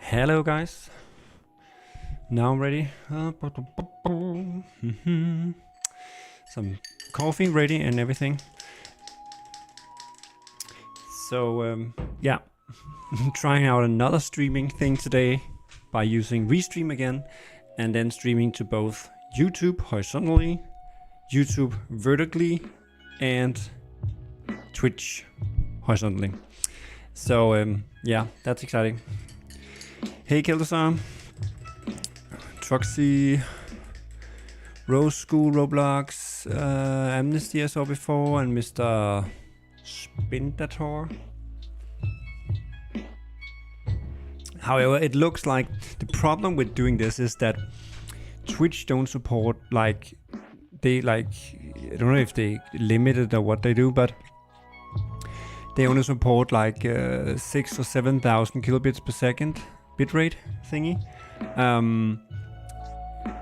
Hello guys, now I'm ready. Some coffee ready and everything. So yeah, trying out another streaming thing today by using Restream again, and then streaming to both YouTube horizontally, YouTube vertically, and Twitch horizontally. So yeah, that's exciting. Hey Kildasar, Troxy, Rose School, Roblox, Amnesty I saw before, and Mr. Spindator. However, it looks like the problem with doing this is that Twitch don't support, like, I don't know if they limit it or what they do, but they only support like 6,000 or 7,000 kilobits per second bitrate thingy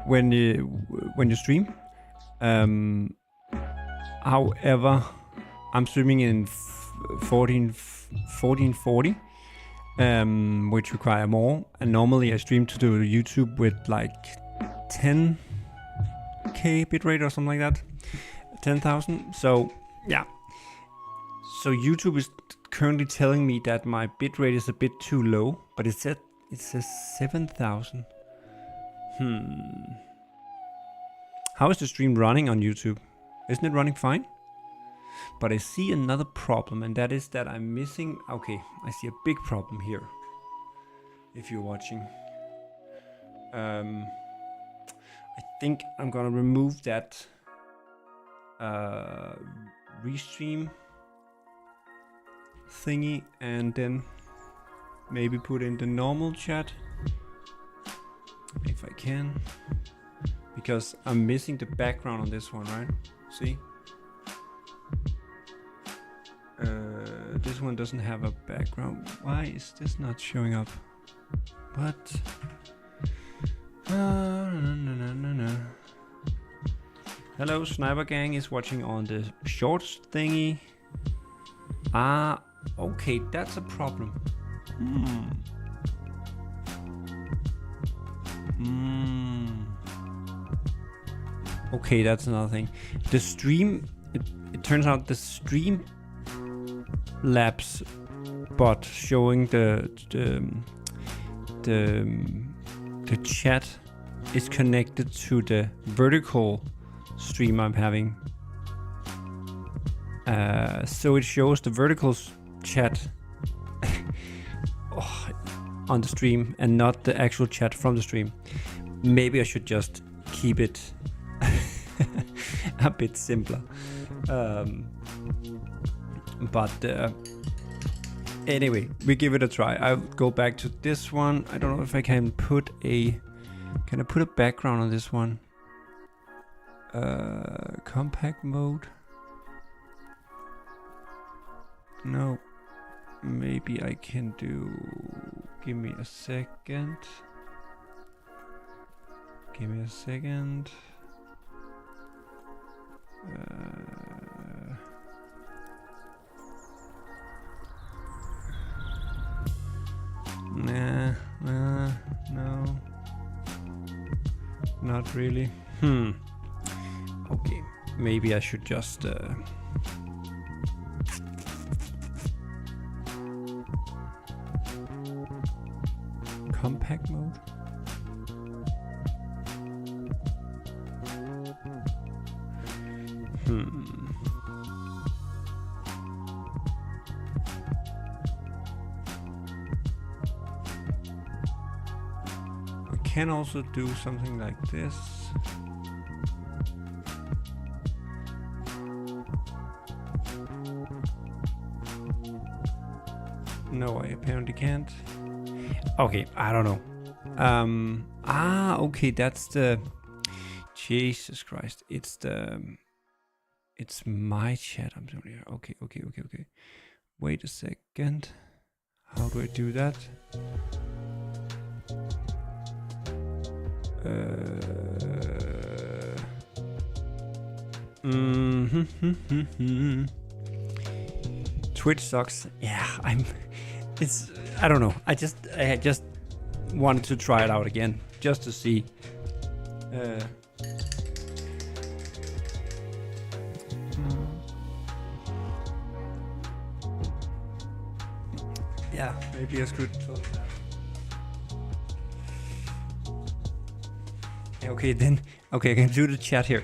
when you stream. However, I'm streaming in 1440, which require more, and normally I stream to YouTube with like 10k bitrate or something like that, 10,000. So yeah, so YouTube is currently telling me that my bitrate is a bit too low, but it says 7,000. How is the stream running on YouTube? Isn't it running fine? But I see another problem, and that is that I'm missing... Okay, I see a big problem here, if you're watching. I think I'm gonna remove that restream thingy, and then maybe put in the normal chat, if I can, because I'm missing the background on this one, right? See? This one doesn't have a background. Why is this not showing up? What? No. Hello, Sniper Gang is watching on the shorts thingy. Ah, okay, that's a problem. Okay, that's another thing. The stream, it turns out the stream labs bot showing the chat is connected to the vertical stream I'm having. So it shows the vertical chat on the stream and not the actual chat from the stream. Maybe I should just keep it a bit simpler. But anyway, we give it a try. I'll go back to this one. I don't know if I can put a... Can I put a background on this one? Compact mode? No. Maybe I can do... Give me a second. Nah, no. Not really. Okay, maybe I should just... compact mode? We can also do something like this. No, I apparently can't. Okay, I don't know. Okay, that's the... Jesus Christ, it's my chat I'm doing here. Okay. Wait a second. How do I do that? Twitch sucks. Yeah, I don't know. I just wanted to try it out again, just to see. Yeah, maybe I should. Okay, then. Okay, I can do the chat here.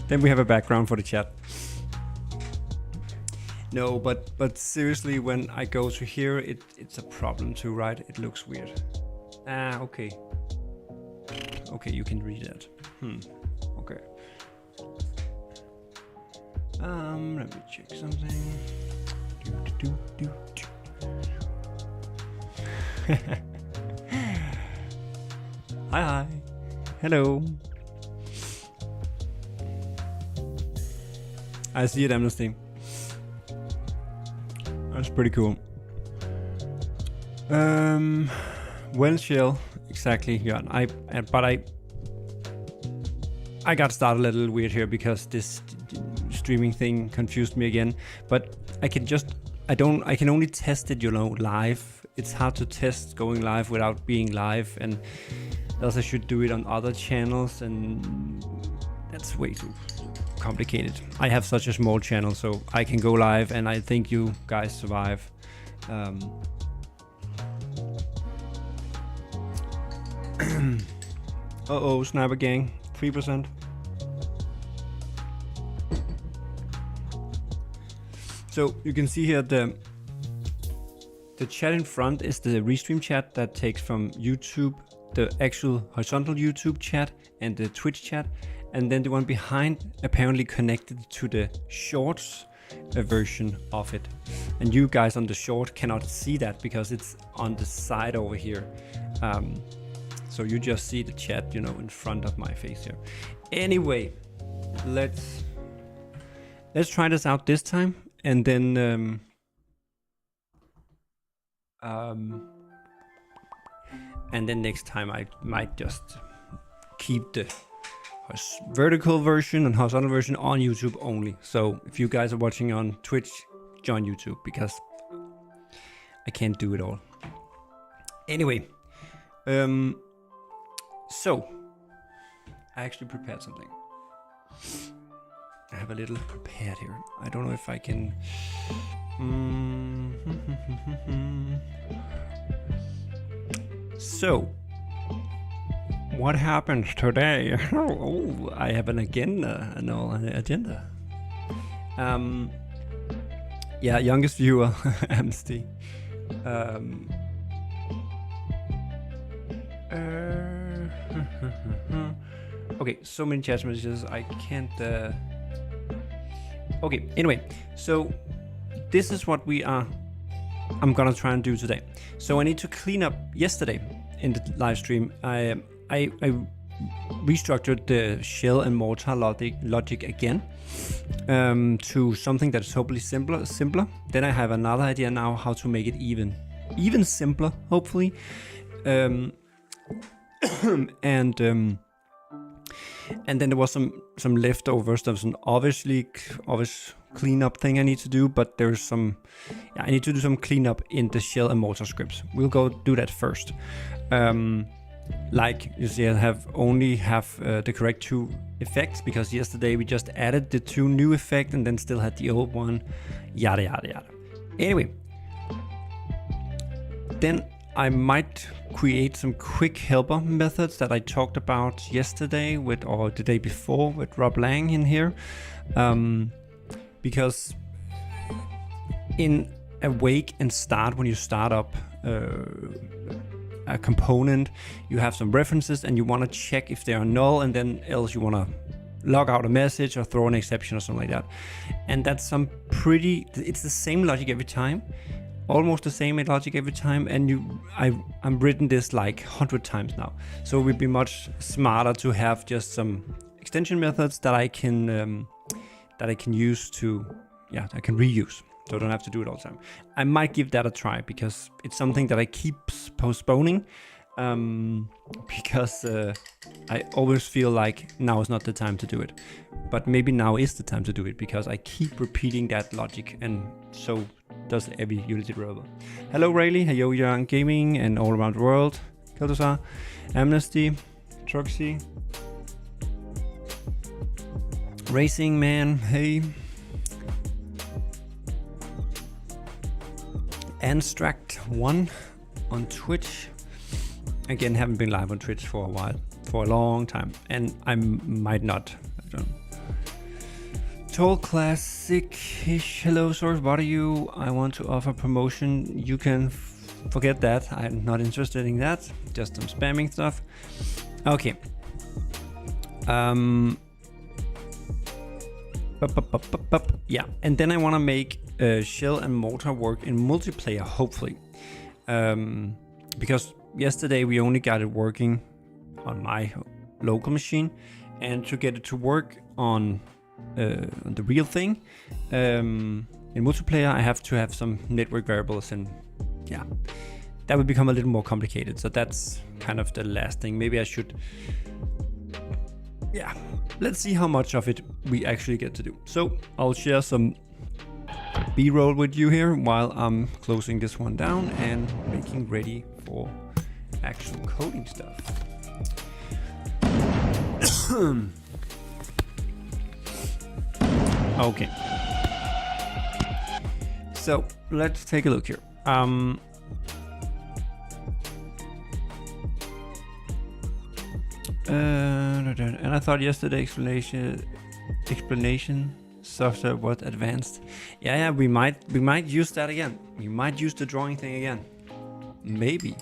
Then we have a background for the chat. No, but seriously, when I go to here, it's a problem too, right? It looks weird. Ah, okay. Okay, you can read that. Okay. Let me check something. Hi. Hello. I see it, Amnesty. That's pretty cool. Well, chill. Exactly. Yeah. I got started a little weird here because this streaming thing confused me again. But I can only test it, live. It's hard to test going live without being live, and else I should do it on other channels, and that's way too complicated. I have such a small channel, so I can go live, and I think you guys survive. Uh-oh, Sniper Gang, 3%. So you can see here the chat in front is the restream chat that takes from YouTube, the actual horizontal YouTube chat and the Twitch chat, and then the one behind apparently connected to the shorts version of it. And you guys on the short cannot see that because it's on the side over here. So you just see the chat, in front of my face here. Anyway, let's try this out this time, and then next time I might just keep the vertical version and horizontal version on YouTube only. So if you guys are watching on Twitch, join YouTube, because I can't do it all. Anyway, so I actually prepared something. I have a little prepared here. I don't know if I can. So, what happens today? Oh, I have an agenda. An agenda. Yeah, youngest viewer, Amnesty. Okay, so many chat messages. I can't. Okay, anyway, so this is what I'm gonna try and do today. So I need to clean up. Yesterday in the live stream, I restructured the shell and mortar logic again to something that's hopefully simpler. Then I have another idea now how to make it even simpler, hopefully. And then there was some leftovers. There was an obvious cleanup thing I need to do, but there's some. Yeah, I need to do some cleanup in the shell and mortar scripts. We'll go do that first. Like you see, I only have the correct 2 effects, because yesterday we just added the 2 new effects and then still had the old one. Yada yada yada. Anyway, then I might create some quick helper methods that I talked about yesterday or the day before with Rob Lang in here, because in awake and start, when you start up a component, you have some references and you want to check if they are null, and then else you want to log out a message or throw an exception or something like that. And that's it's the same logic every time. Almost the same logic every time, and I'm written this like 100 times now. So it would be much smarter to have just some extension methods that I can use to, I can reuse. So I don't have to do it all the time. I might give that a try, because it's something that I keep postponing. because I always feel like now is not the time to do it. But maybe now is the time to do it because I keep repeating that logic, and so does every Unity developer. Hello Rayleigh, hello Young Gaming and all around the world. Keltosar, Amnesty, Truxy, Racing Man, hey. Anstract1 on Twitch. Again, haven't been live on Twitch for a while, for a long time, and I might not. I don't know. Tall Classic-ish, hello, sorry to bother you. I want to offer promotion. You can forget that. I'm not interested in that. Just some spamming stuff. Okay. Yeah, and then I want to make Shell and Mortar work in multiplayer, hopefully. Because yesterday we only got it working on my local machine, and to get it to work on the real thing in multiplayer, I have to have some network variables, and yeah, that would become a little more complicated. So that's kind of the last thing. Maybe I should, yeah, let's see how much of it we actually get to do. So I'll share some B-roll with you here while I'm closing this one down and making ready for actual coding stuff. Okay, so let's take a look here. And I thought yesterday explanation software was advanced. Yeah, we might use that again. We might use the drawing thing again. Maybe.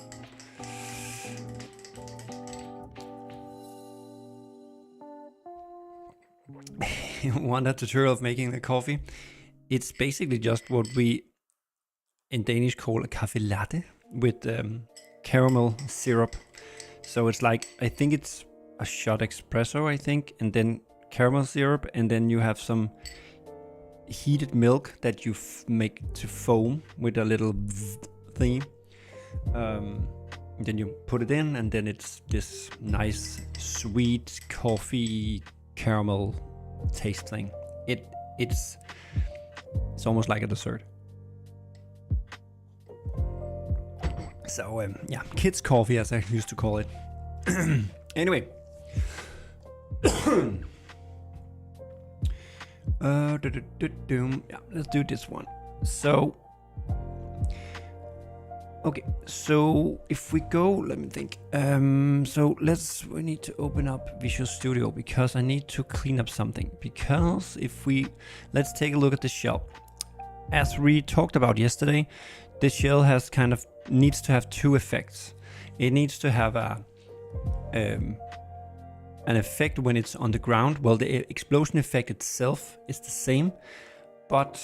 Want a tutorial of making the coffee? It's basically just what we in Danish call a cafe latte with caramel syrup. So it's like, I think it's a shot espresso, I think, and then caramel syrup, and then you have some heated milk that you make to foam with a little thingy. Then you put it in, and then it's this nice sweet coffee caramel taste thing. It's almost like a dessert. So yeah, kids coffee, as I used to call it. Anyway. Yeah, let's do this one. So okay, so if we go, let me think. So we need to open up Visual Studio because I need to clean up something. Because let's take a look at the shell. As we talked about yesterday, the shell needs to have two effects. It needs to have an effect when it's on the ground. Well, the explosion effect itself is the same, but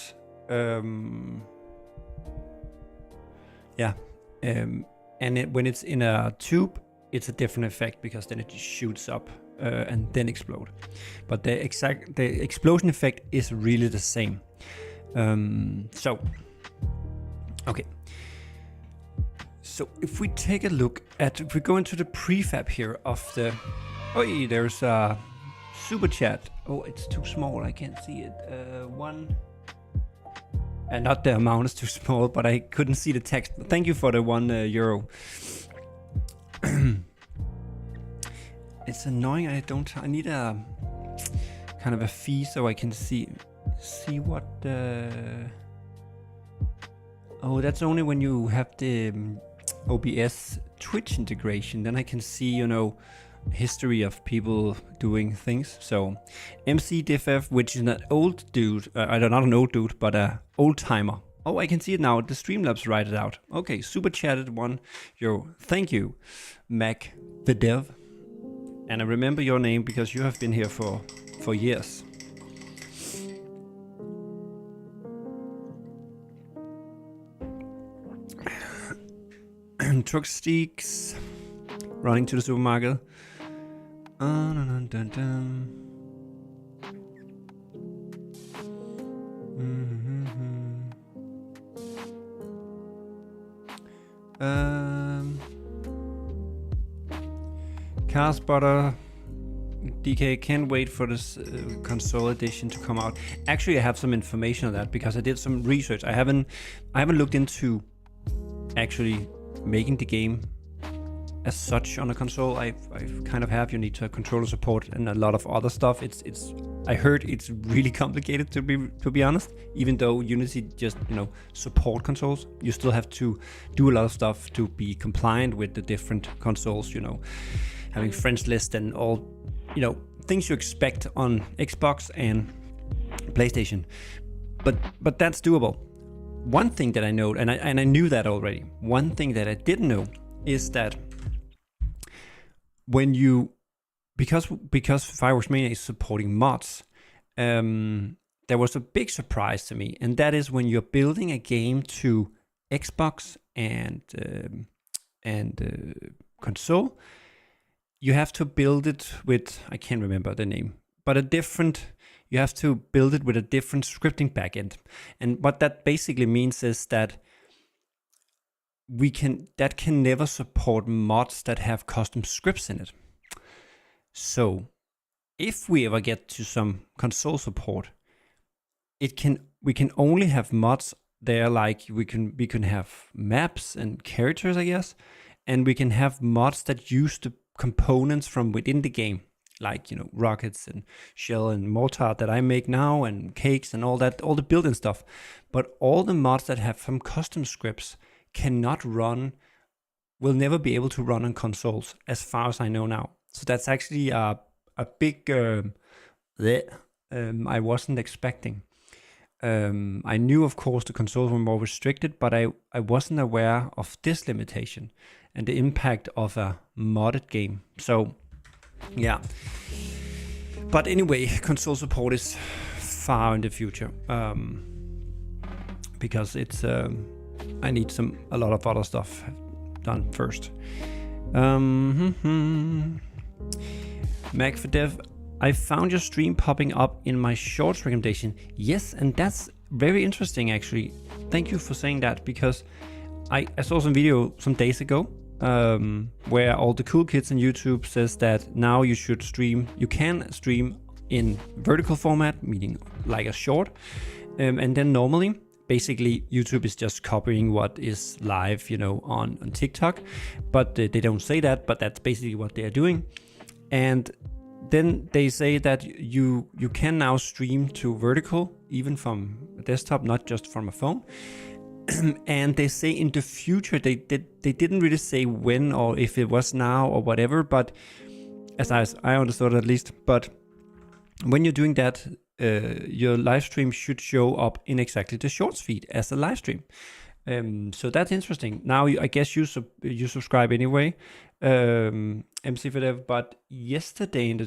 yeah, when it's in a tube, it's a different effect because then it just shoots up and then explode. But the explosion effect is really the same. So okay. So if we take a look at, if we go into the prefab here of the, oh, there's a super chat. Oh, it's too small, I can't see it. And not the amount is too small, but I couldn't see the text. Thank you for the €1. It's annoying. I need a kind of a fee so I can see what the. Oh, that's only when you have the OBS Twitch integration. Then I can see, history of people doing things. So MCDFF, which is an old dude, not an old dude, but a old timer. Oh, I can see it now. The Streamlabs write it out. Okay, super chatted €1. Thank you, Mac the Dev. And I remember your name because you have been here for years. Truck Steaks running to the supermarket. Cars Butter DK, can't wait for this console edition to come out. Actually, I have some information on that because I did some research. I haven't looked into actually making the game as such on a console. I kind of have. You need to have controller support and a lot of other stuff. I heard it's really complicated to be honest. Even though Unity just support consoles, you still have to do a lot of stuff to be compliant with the different consoles. Having friends list and all things you expect on Xbox and PlayStation. But that's doable. One thing that I know, and I knew that already. One thing that I didn't know is that when you, because Fireworks MANIA is supporting mods, there was a big surprise to me, and that is when you're building a game to Xbox and console, you have to build it with, I can't remember the name, but you have to build it with a different scripting backend. And what that basically means is that that can never support mods that have custom scripts in it. So if we ever get to some console support, we can only have mods there, like we can have maps and characters, I guess, and we can have mods that use the components from within the game, like rockets and shell and mortar that I make now, and cakes and all that, all the built-in stuff. But all the mods that have some custom scripts will never be able to run on consoles, as far as I know now. So that's actually a big I wasn't expecting. I knew, of course, the consoles were more restricted, but I wasn't aware of this limitation and the impact of a modded game. So, yeah. But anyway, console support is far in the future, because it's I need a lot of other stuff done first. Mac for Dev, I found your stream popping up in my shorts recommendation. Yes, and that's very interesting actually. Thank you for saying that, because I saw some video some days ago where all the cool kids on YouTube says that now you can stream in vertical format, meaning like a short, and then normally basically YouTube is just copying what is live on TikTok, but they don't say that, but that's basically what they are doing. And then they say that you can now stream to vertical, even from a desktop, not just from a phone. And they say in the future, they didn't really say when or if it was now or whatever, but as I understood it at least. But when you're doing that, your live stream should show up in exactly the shorts feed as a live stream. So that's interesting. Now I guess you subscribe anyway, MC for Dev. But yesterday in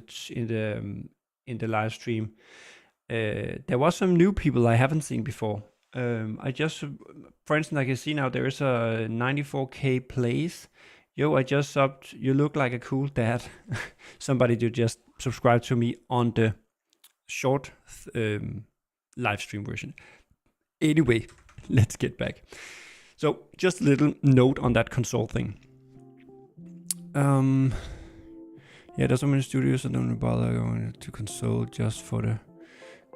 the live stream, there was some new people I haven't seen before. For instance, I can see now there is a 94k plays. Yo, I just subbed. You look like a cool dad. Somebody to just subscribe to me on the short live stream version. Anyway, let's get back. So just a little note on that console thing. Yeah, there's so many studios that don't bother going to console just for the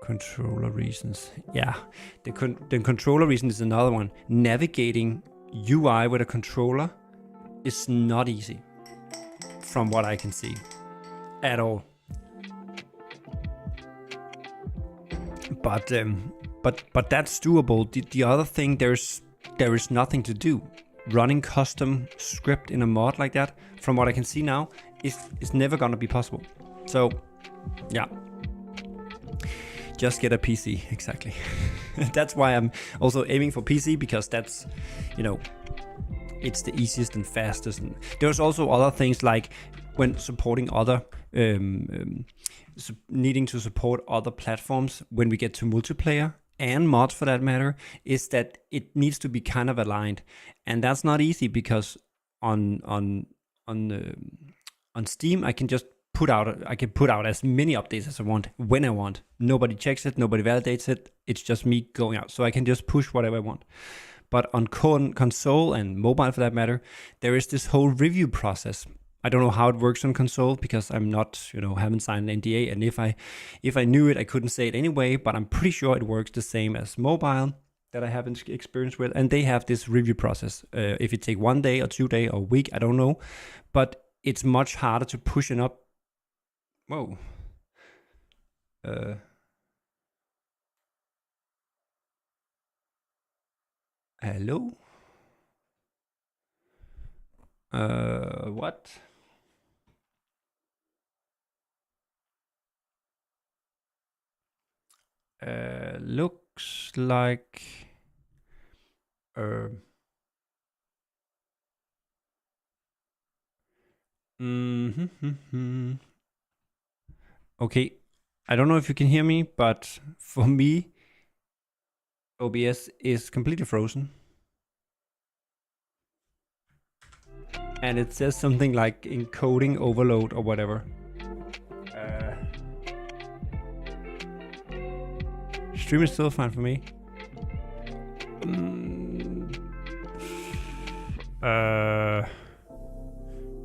controller reasons. Yeah, the controller reason is another one. Navigating UI with a controller is not easy, from what I can see, at all. But that's doable. The other thing, there is nothing to do. Running custom script in a mod like that, from what I can see now, is never gonna be possible. So, yeah. Just get a PC, exactly. That's why I'm also aiming for PC, because that's, it's the easiest and fastest. And there's also other things like when supporting other, needing to support other platforms when we get to multiplayer and mods for that matter, is that it needs to be kind of aligned, and that's not easy because on Steam I can put out as many updates as I want when I want. Nobody checks it, nobody validates it. It's just me going out, so I can just push whatever I want. But on console and mobile for that matter, there is this whole review process I don't know how it works on console because I'm not, haven't signed an NDA. And if I knew it, I couldn't say it anyway. But I'm pretty sure it works the same as mobile that I haven't experience with. And they have this review process. If it take 1 day or 2 day or a week, I don't know. But it's much harder to push it up. Whoa. Hello? What? Looks like okay, I don't know if you can hear me, but for me, OBS is completely frozen. And it says something like encoding overload or whatever. Stream is still fine for me.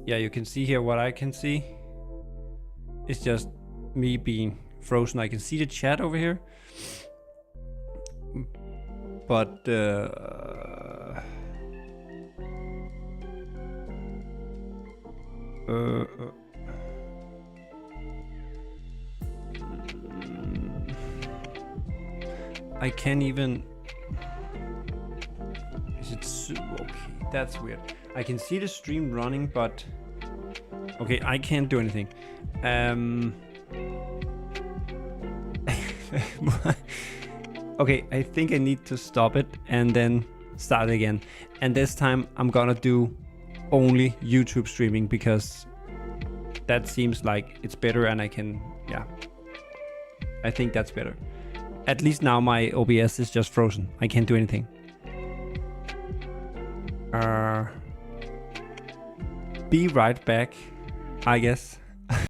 Yeah, you can see here what I can see. It's just me being frozen. I can see the chat over here. But I can't even. Is it okay? That's weird. I can see the stream running, but okay, I can't do anything. Okay, I think I need to stop it and then start again. And this time I'm gonna do only YouTube streaming because that seems like it's better and I can, yeah. I think that's better. At least now my OBS is just frozen. I can't do anything. Be right back, I guess.